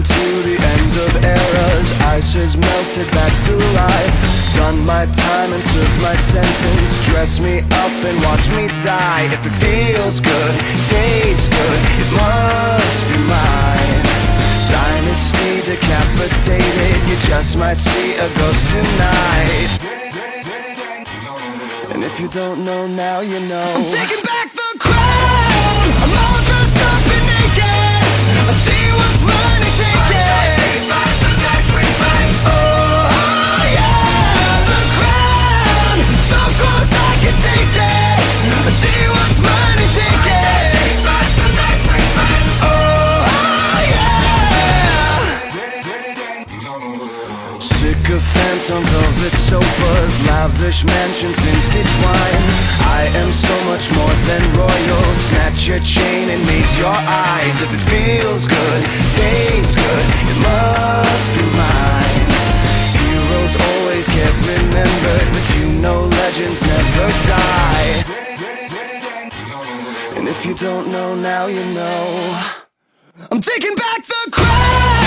Welcome to the end of eras. Ice has melted back to life. Done my time and served my sentence. Dress me up and watch me die. If it feels good, tastes good, it must be mine. Dynasty decapitated. You just might see a ghost tonight. And if you don't know now, you know. I'm taking back the crown. I'm all dressed up and naked. I see what's mine and take it. Oh yeah, the crown. So close I can taste it. I see what's mine and take it. Oh yeah. Sycophants on velvet sofas, lavish mansions, vintage wine. I am so much more than royal. Snatch your chain and mace your eyes. If it feels good, tastes good, it must be mine. Heroes always get remembered, but you know legends never die. And if you don't know now, you know. I'm taking back the crown.